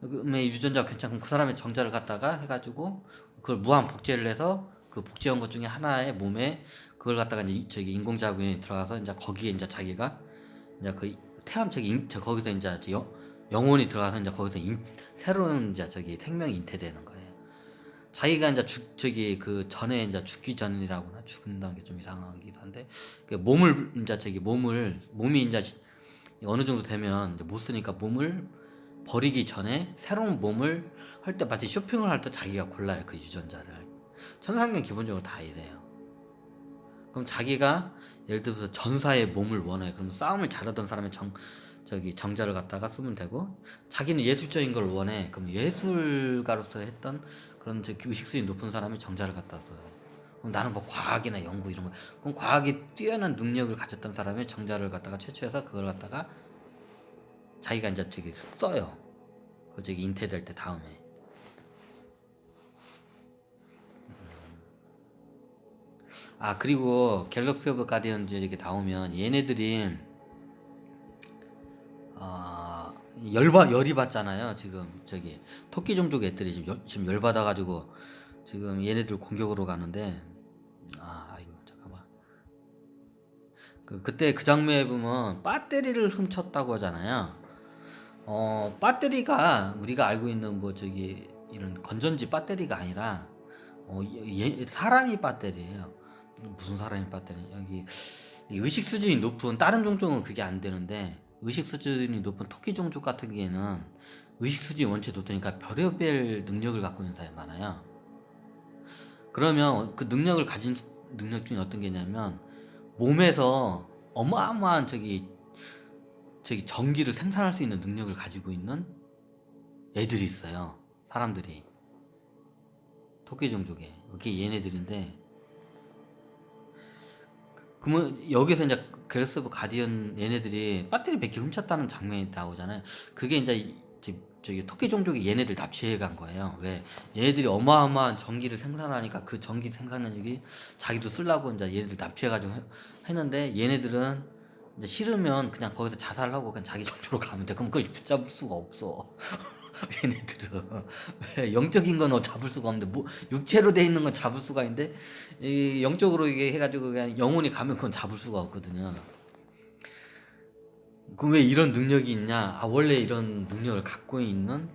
의 유전자가 괜찮고 그 사람의 정자를 갖다가 해가지고 그걸 무한 복제를 해서 그 복제한 것 중에 하나의 몸에 그걸 갖다가 이제 인공자궁에 들어가서 이제 거기에 이제 자기가 이제 그 거기서 이제 영혼이 들어가서 이제 거기서 새로운 이제 생명이 잉태되는 거예요. 자기가 이제 그 전에 이제 죽기 전이라고나 죽는다는 게 좀 이상하기도 한데 그 몸을 이제 몸이 이제 어느 정도 되면 이제 못 쓰니까 몸을 버리기 전에 새로운 몸을 할 때 마치 쇼핑을 할 때 자기가 골라요 그 유전자를. 천상계는 기본적으로 다 이래요. 그럼 자기가 예를 들어서 전사의 몸을 원해. 그럼 싸움을 잘하던 사람의 정자를 갖다가 쓰면 되고, 자기는 예술적인 걸 원해. 그럼 예술가로서 했던 그런 의식수준이 높은 사람의 정자를 갖다 써요. 그럼 나는 뭐 과학이나 연구 이런 거. 그럼 과학에 뛰어난 능력을 가졌던 사람의 정자를 갖다가 채취해서 그걸 갖다가 자기가 이제 써요. 그 잉태될 때 다음에. 아 그리고 갤럭시 오브 가디언즈 이렇게 나오면 얘네들이 열이 받잖아요. 지금 토끼 종족 애들이 지금 열 받아가지고 지금 얘네들 공격으로 가는데, 아이고 잠깐만. 그때 그 장면에 보면 배터리를 훔쳤다고 하잖아요. 배터리가 우리가 알고 있는 이런 건전지 배터리가 아니라 사람이 배터리예요. 무슨 사람이 배터리? 여기 의식 수준이 높은 다른 종족은 그게 안 되는데, 의식 수준이 높은 토끼 종족 같은 경우에는 의식 수준이 원체 높으니까 별의별 능력을 갖고 있는 사람이 많아요. 그러면 그 능력을 가진 능력 중에 어떤 게 있냐면 몸에서 어마어마한 전기를 생산할 수 있는 능력을 가지고 있는 애들이 있어요. 사람들이. 토끼 종족에. 그게 얘네들인데, 그러면 여기서 이제 갤럭시 오브 가디언 얘네들이 배터리 100개 훔쳤다는 장면이 나오잖아요. 그게 이제 저기 토끼 종족이 얘네들 납치해 간 거예요. 왜? 얘네들이 어마어마한 전기를 생산하니까 그 전기 생산력이 자기도 쓰려고 이제 얘네들 납치해가지고 했는데, 얘네들은 이제 싫으면 그냥 거기서 자살하고 그냥 자기 종족으로 가면 돼. 그럼 그걸 붙잡을 수가 없어. 얘네들은. 왜? 영적인 건 잡을 수가 없는데, 뭐 육체로 돼 있는 건 잡을 수가 있는데, 이 영적으로 이게 해가지고 그냥 영혼이 가면 그건 잡을 수가 없거든요. 그럼 왜 이런 능력이 있냐? 원래 이런 능력을 갖고 있는,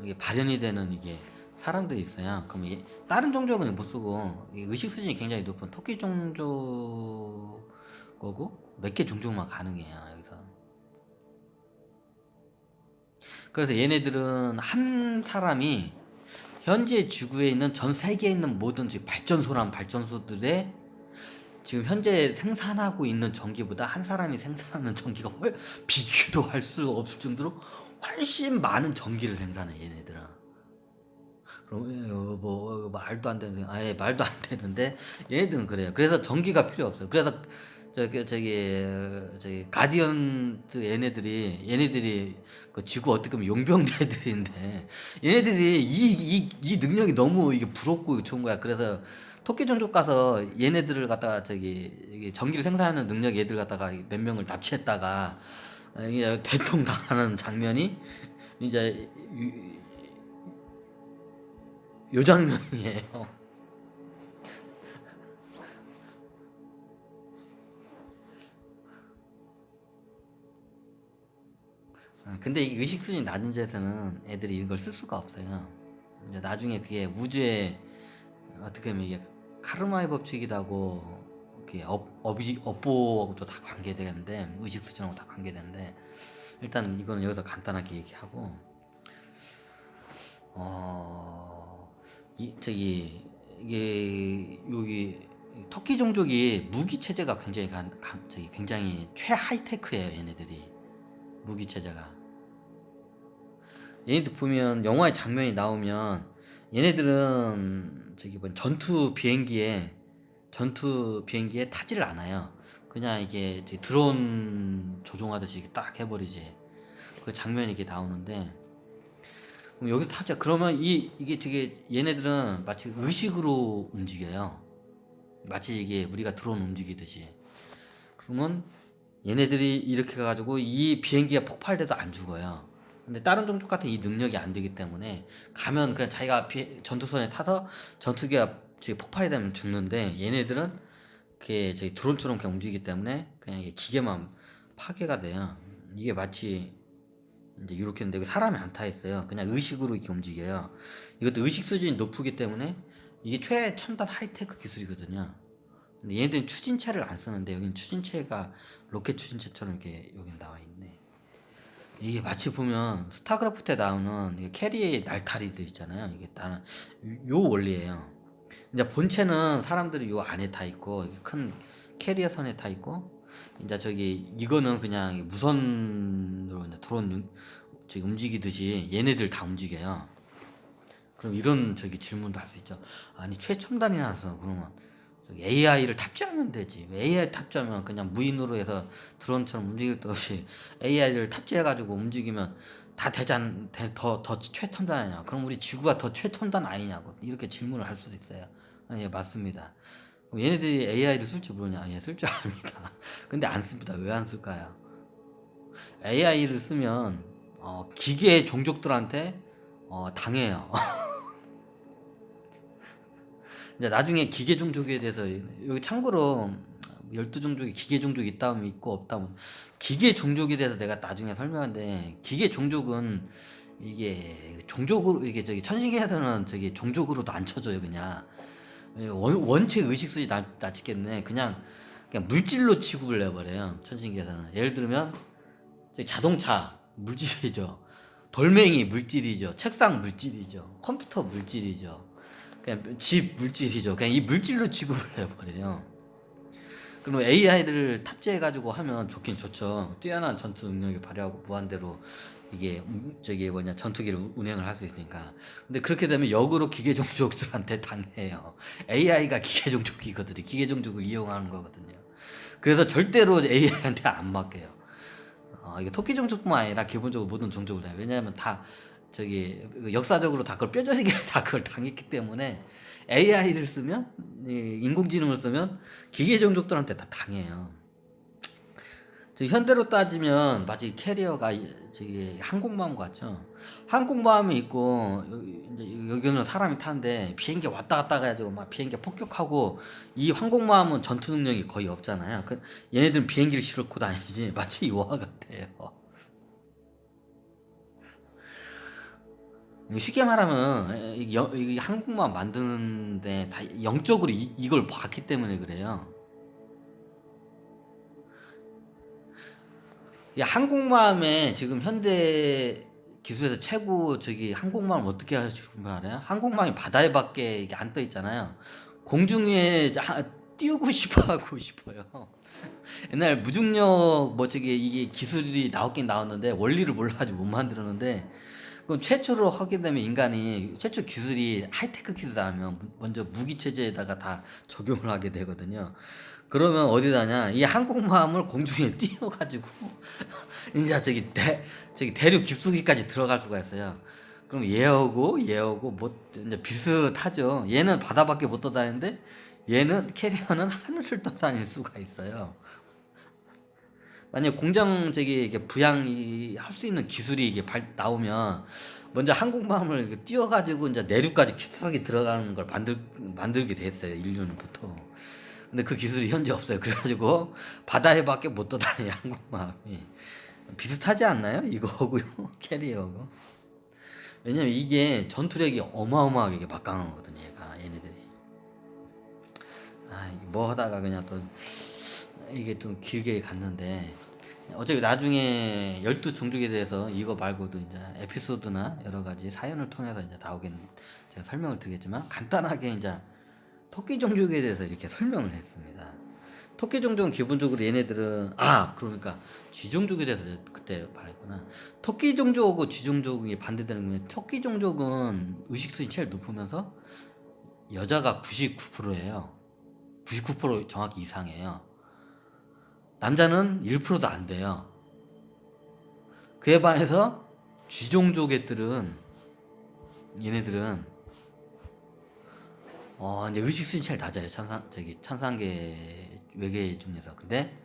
이게 발현이 되는 이게 사람들이 있어요. 그럼 다른 종족은 못 쓰고, 의식 수준이 굉장히 높은 토끼 종족 거고 몇 개 종족만 가능해요. 여기서. 그래서 얘네들은 한 사람이 현재 지구에 있는 전 세계에 있는 모든 발전소란 발전소들의 지금 현재 생산하고 있는 전기보다 한 사람이 생산하는 전기가 비교도 할 수 없을 정도로 훨씬 많은 전기를 생산해 얘네들은. 그럼 뭐 말도 안 되는, 아예 말도 안 되는데 얘네들은 그래요. 그래서 전기가 필요 없어요. 그래서 저기 가디언트 얘네들이 그 지구 어떻게 보면 용병대 애들인데, 얘네들이 이 능력이 너무 이게 부럽고 좋은 거야. 그래서 토끼 종족 가서 얘네들을 갖다가 이게 전기를 생산하는 능력 얘들 갖다가 몇 명을 납치했다가 이게 대통 당하는 장면이 이제 요 장면이에요. 근데 이 의식 수준이 낮은 데서는 애들이 이걸 쓸 수가 없어요. 이제 나중에 그게 우주에 어떻게 보면 이게 카르마의 법칙이기도 하고, 이게 업보하고도 다 관계되는데, 의식 수준하고 다 관계되는데, 일단 이거는 여기서 간단하게 얘기하고, 이게 여기 터키 종족이 무기 체제가 굉장히 최 하이테크예요. 얘네들이 무기 체제가. 얘네들 보면 영화의 장면이 나오면 얘네들은 뭐 전투 비행기에 타지를 않아요. 그냥 이게 드론 조종하듯이 딱 해버리지. 그 장면이 이렇게 나오는데, 그럼 여기 타자. 그러면 이게 얘네들은 마치 의식으로 움직여요. 마치 이게 우리가 드론 움직이듯이. 그러면 얘네들이 이렇게 가가지고 이 비행기가 폭발돼도 안 죽어요. 근데 다른 종족 같은 이 능력이 안 되기 때문에 가면 그냥 자기가 전투선에 타서 전투기가 폭발이 되면 죽는데, 얘네들은 그게 드론처럼 그냥 움직이기 때문에 그냥 이게 기계만 파괴가 돼요. 이게 마치 이제 이렇게 했는데 사람이 안 타 있어요. 그냥 의식으로 이렇게 움직여요. 이것도 의식 수준이 높기 때문에 이게 최첨단 하이테크 기술이거든요. 근데 얘네들은 추진체를 안 쓰는데, 여기는 추진체가 로켓 추진체처럼 이렇게 여기 나와 있네. 이게 마치 보면 스타크래프트에 나오는 캐리의 날타리들 있잖아요. 이게 다 요 원리예요. 이제 본체는 사람들이 요 안에 다 있고, 큰 캐리어 선에 다 있고, 이제 이거는 그냥 무선으로 이제 드론 움직이듯이 얘네들 다 움직여요. 그럼 이런 질문도 할 수 있죠. 아니 최첨단이 나서 그러면 AI를 탑재하면 되지. 왜 AI 탑재하면 그냥 무인으로 해서 드론처럼 움직일 것 없이 AI를 탑재해가지고 움직이면 다 되잖, 더 최첨단 아니냐. 그럼 우리 지구가 더 최첨단 아니냐고 이렇게 질문을 할 수도 있어요. 예, 맞습니다. 그럼 얘네들이 AI를 쓸 줄 모르냐? 예, 쓸 줄 압니다. 근데 안 씁니다. 왜 안 쓸까요? AI를 쓰면 기계 종족들한테 당해요. 이제 나중에 기계 종족에 대해서, 여기 참고로 12종족이 기계 종족이 있다면 있고 없다면, 기계 종족에 대해서 내가 나중에 설명하는데, 기계 종족은 이게 종족으로, 이게 천신계에서는 종족으로도 안 쳐져요. 그냥 원체 의식수지 낮추겠네. 그냥 물질로 취급을 해버려요. 천신계에서는. 예를 들면 자동차 물질이죠. 돌멩이 물질이죠. 책상 물질이죠. 컴퓨터 물질이죠. 그냥 집 물질이죠. 그냥 이 물질로 취급을 해버려요. 그럼 AI를 탑재해가지고 하면 좋긴 좋죠. 뛰어난 전투 능력을 발휘하고 무한대로 이게 저기 뭐냐 전투기를 운행을 할 수 있으니까. 근데 그렇게 되면 역으로 기계 종족들한테 당해요. AI가 기계 종족이거든요. 기계 종족을 이용하는 거거든요. 그래서 절대로 AI한테 안 맡겨요. 이게 토끼 종족뿐만 아니라 기본적으로 모든 종족을 다. 왜냐하면 다 저기 역사적으로 다 그걸 뼈저리게 다 그걸 당했기 때문에 AI를 쓰면 인공지능을 쓰면 기계 종족들한테 다 당해요. 현대로 따지면 마치 캐리어가 저기 항공모함 같죠. 항공모함이 있고 여기는 사람이 타는데 비행기 왔다 갔다 해가지고 막 비행기 폭격하고 이 항공모함은 전투 능력이 거의 없잖아요. 얘네들은 비행기를 싣고 다니지 마치 이와 같아요. 쉽게 말하면 이 항공모함 만드는데 다 영적으로 이걸 봤기 때문에 그래요. 항공모함에 지금 현대 기술에서 최고 저기 항공모함 어떻게 하시는 거 알아요? 항공모함이 바다에 밖에 이게 안 떠 있잖아요. 공중에 띄우고 싶어 하고 싶어요. 옛날 무중력 뭐 저기 이게 기술이 나왔긴 나왔는데 원리를 몰라가지고 못 만들었는데 그럼 최초로 하게 되면 인간이 최초 기술이 하이테크 기술이라면 먼저 무기 체제에다가 다 적용을 하게 되거든요. 그러면 어디다냐? 이 항공모함을 공중에 띄워가지고 이제 저기 대륙 깊숙이까지 들어갈 수가 있어요. 그럼 얘하고 뭐 이제 비슷하죠. 얘는 바다밖에 못 떠다니는데 얘는 캐리어는 하늘을 떠다닐 수가 있어요. 만약 공장 저기 이게 부양이 할 수 있는 기술이 이게 나오면 먼저 항공모함을 띄워가지고 이제 내륙까지 깊숙이 들어가는 걸 만들게 됐어요. 인류는 보통. 근데 그 기술이 현재 없어요. 그래가지고 바다에밖에 못 떠다니는 항공모함이 비슷하지 않나요? 이거하고요. 캐리어하고. 왜냐면 이게 전투력이 어마어마하게 막강하거든요. 얘네들이. 뭐 하다가 그냥 또 이게 좀 길게 갔는데 어차피 나중에 12종족에 대해서 이거 말고도 이제 에피소드나 여러 가지 사연을 통해서 이제 나오긴 제가 설명을 드리겠지만 간단하게 이제 토끼 종족에 대해서 이렇게 설명을 했습니다. 토끼 종족은 기본적으로 얘네들은 그러니까 쥐종족에 대해서 그때 말했구나. 토끼 종족하고 쥐종족이 반대되는 거면 토끼 종족은 의식수이 제일 높으면서 여자가 99%예요. 99% 정확히 이상이에요. 남자는 1%도 안 돼요. 그에 반해서 쥐종족 애들은 얘네들은 이제 의식수는 제일 낮아요. 천상계 외계 중에서. 근데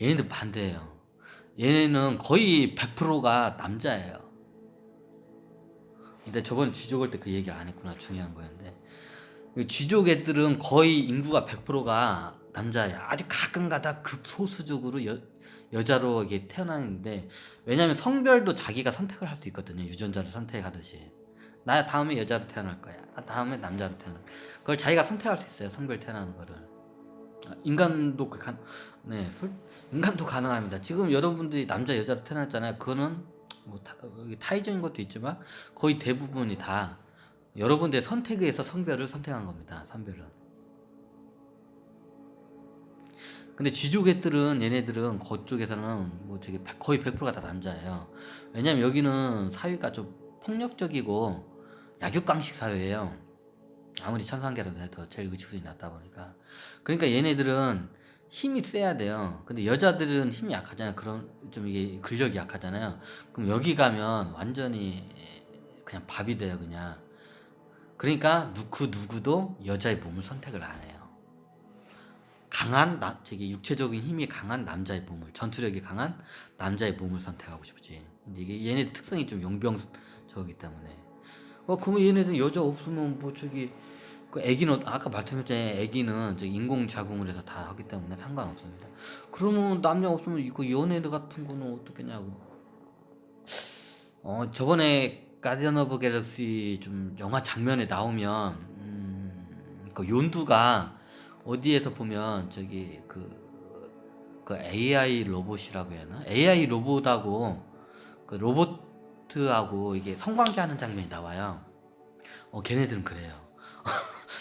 얘네들 반대예요. 얘네는 거의 100%가 남자예요. 근데 저번 쥐족 올 때 그 얘기 안 했구나. 중요한 거였는데 쥐족 애들은 거의 인구가 100%가 남자예요. 아주 가끔가다 극소수적으로 여자로 이게 태어나는데 왜냐면 성별도 자기가 선택을 할 수 있거든요. 유전자를 선택하듯이. 나 다음에 여자로 태어날 거야. 다음에 남자로 태어날 거야. 그걸 자기가 선택할 수 있어요. 성별 태어나는 거를. 인간도 인간도 가능합니다. 지금 여러분들이 남자 여자로 태어났잖아요. 그거는 뭐 타이적인 것도 있지만 거의 대부분이 다 여러분들의 선택에 의해서 성별을 선택한 겁니다. 성별은. 근데 쥐족애들은 얘네들은 그쪽에서는 뭐 저기 거의 100%가 다 남자예요. 왜냐면 여기는 사회가 좀 폭력적이고 약육강식 사회예요. 아무리 천상계라도 해도 제일 의식수이 낮다 보니까. 그러니까 얘네들은 힘이 세야 돼요. 근데 여자들은 힘이 약하잖아요. 그런 좀 이게 근력이 약하잖아요. 그럼 여기 가면 완전히 그냥 밥이 돼요, 그냥. 그러니까 그 누구도 여자의 몸을 선택을 안 해요. 강한 저기 육체적인 힘이 강한 남자의 몸을, 전투력이 강한 남자의 몸을 선택하고 싶지. 근데 이게 얘네 특성이 좀 용병적이기 때문에. 그러면 얘네들 여자 없으면 뭐 저기 그 애기는 아까 말씀했잖아요. 애기는 저기 인공 자궁을 해서 다 하기 때문에 상관없습니다. 그러면 남자 없으면 이거 연애들 같은 거는 어떻게냐고. 저번에 가디언 오브 갤럭시 좀 영화 장면에 나오면 그 욘두가 어디에서 보면 저기 그 AI 로봇이라고 해야 하나? AI 로봇하고 그 로봇하고 이게 성관계하는 장면이 나와요. 걔네들은 그래요.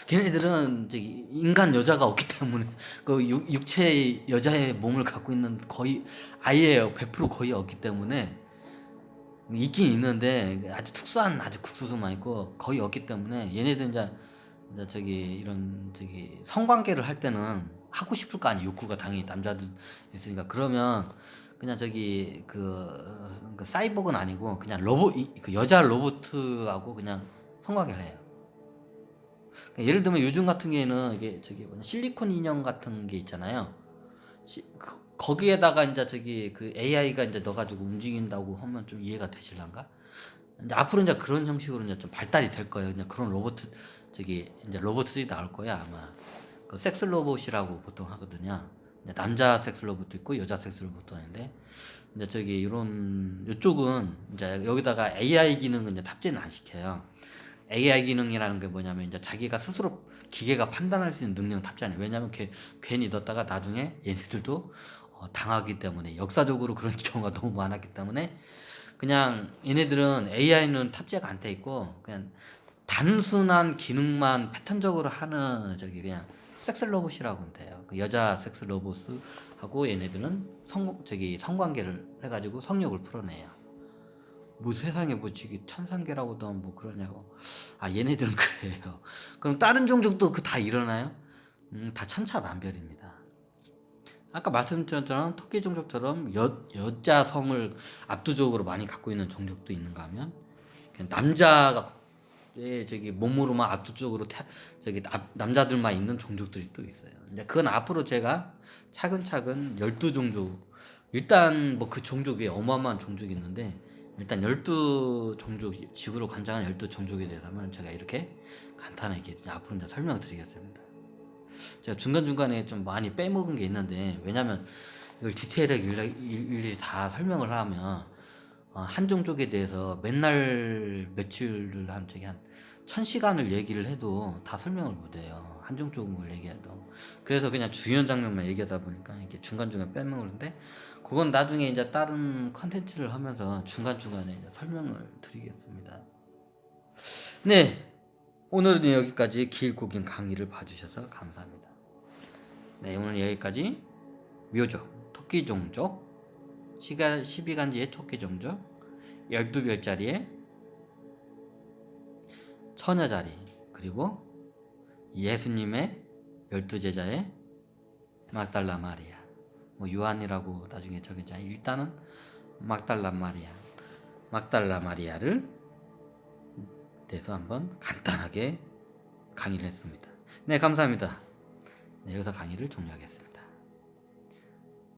걔네들은 저기 인간 여자가 없기 때문에 그 육체 여자의 몸을 갖고 있는 거의 아예 100% 거의 없기 때문에 있긴 있는데 아주 특수한 아주 극소수만 있고 거의 없기 때문에 얘네들 이제 저기 이런 저기 성관계를 할 때는 하고 싶을 거 아니에요. 욕구가 당연히 남자들 있으니까. 그러면 그냥 저기 그 사이보그는 아니고 그냥 그 여자 로봇하고 그냥 성관계를 해요. 그러니까 예를 들면 요즘 같은 경우에는 이게 저기 뭐냐 실리콘 인형 같은 게 있잖아요. 거기에다가 이제 저기 그 AI가 이제 넣어가지고 움직인다고 하면 좀 이해가 되실란가? 이제 앞으로 이제 그런 형식으로 이제 좀 발달이 될 거예요. 이제 그런 로봇 저기 이제 로봇들이 나올 거야 아마. 그 섹스 로봇이라고 보통 하거든요. 이제 남자 섹스 로봇도 있고 여자 섹스 로봇도 있는데 이제 저기 이런 이쪽은 이제 여기다가 AI 기능은 이제 탑재는 안 시켜요. AI 기능이라는 게 뭐냐면 이제 자기가 스스로 기계가 판단할 수 있는 능력 탑재 안 해요. 왜냐면 괜히 넣었다가 나중에 얘네들도 당하기 때문에 역사적으로 그런 경우가 너무 많았기 때문에 그냥 얘네들은 AI는 탑재가 안 돼 있고 그냥 단순한 기능만 패턴적으로 하는 저기 그냥 섹스 로봇이라고 하면 돼요. 그 여자 섹스 로봇하고 얘네들은 저기 성관계를 해가지고 성욕을 풀어내요. 뭐 세상에 뭐 지금 천상계라고도 뭐 그러냐고. 아 얘네들은 그래요. 그럼 다른 종족도 그 다 일어나요? 다 천차만별입니다. 아까 말씀드린 것처럼 토끼 종족처럼 여자 성을 압도적으로 많이 갖고 있는 종족도 있는가 하면 그냥 남자가 저기 몸으로만 압도적으로 저기 남자들만 있는 종족들이 또 있어요. 이제 그건 앞으로 제가 차근차근 12종족 일단 뭐 그 종족이 어마어마한 종족이 있는데 일단 12종족 지구를 관장하는 12종족에 대해서만 제가 이렇게 간단하게 앞으로 이제 설명드리겠습니다. 제가 중간중간에 좀 많이 빼먹은 게 있는데 왜냐면 이걸 디테일하게 일일이 다 설명을 하면 한 종족에 대해서 맨날 며칠을 한 저기 한 1000시간을 얘기를 해도 다 설명을 못해요. 한 종족을 얘기해도. 그래서 그냥 중요한 장면만 얘기하다 보니까 이렇게 중간중간 빼먹는데 그건 나중에 이제 다른 컨텐츠를 하면서 중간중간에 이제 설명을 드리겠습니다. 네. 오늘은 여기까지 길고 긴 강의를 봐주셔서 감사합니다. 네, 오늘 여기까지 묘족, 토끼 종족, 12간지의 토끼 종족, 12별자리의 처녀자리, 그리고 예수님의 12제자의 막달라 마리아, 뭐 요한이라고 나중에 적었잖아요. 일단은 막달라 마리아를 대해서 한번 간단하게 강의를 했습니다. 네, 감사합니다. 네, 여기서 강의를 종료하겠습니다.